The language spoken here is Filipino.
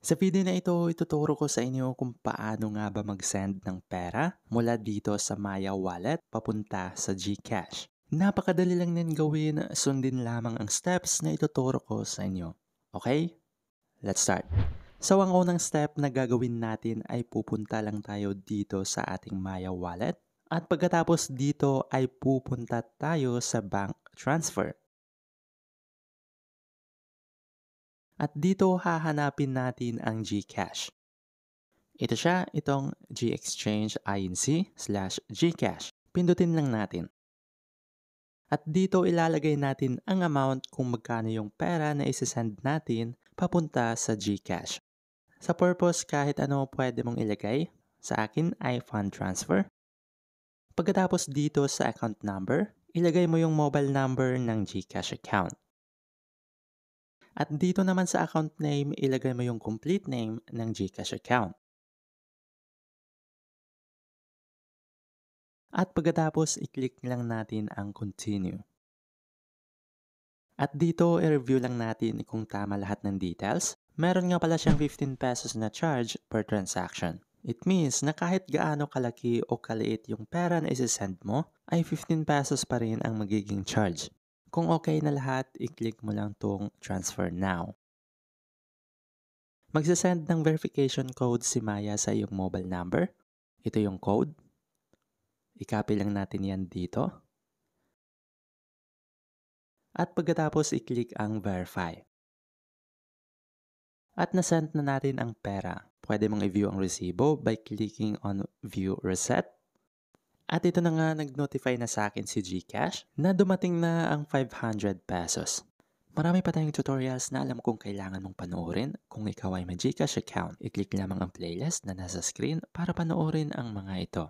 Sa video na ito, ituturo ko sa inyo kung paano nga ba mag-send ng pera mula dito sa Maya Wallet papunta sa GCash. Napakadali lang din gawin, sundin lamang ang steps na ituturo ko sa inyo. Okay? Let's start. So ang unang step na gagawin natin ay pupunta lang tayo dito sa ating Maya Wallet at pagkatapos dito ay pupunta tayo sa bank transfer. At dito hahanapin natin ang GCash. Ito siya, itong GExchange INC/GCash. Pindutin lang natin. At dito ilalagay natin ang amount kung magkano yung pera na isesend natin papunta sa GCash. Sa purpose, kahit ano pwede mong ilagay. Sa akin ay fund transfer. Pagkatapos dito sa account number, ilagay mo yung mobile number ng GCash account. At dito naman sa account name, ilagay mo yung complete name ng GCash account. At pagkatapos, i-click lang natin ang continue. At dito, i-review lang natin kung tama lahat ng details. Meron nga pala siyang 15 pesos na charge per transaction. It means na kahit gaano kalaki o kaliit yung pera na isi-send mo, ay 15 pesos pa rin ang magiging charge. Kung okay na lahat, i-click mo lang tong transfer now. Magsasend ng verification code si Maya sa iyong mobile number. Ito yung code. I-copy lang natin yan dito. At pagkatapos i-click ang verify. At nasend na natin ang pera. Pwede mong i-view ang resibo by clicking on view receipt. At ito na nga nag-notify na sa akin si GCash na dumating na ang 500 pesos. Marami pa tayong tutorials na alam kung kailangan mong panoorin. Kung ikaw ay may GCash account, i-click lamang ang playlist na nasa screen para panoorin ang mga ito.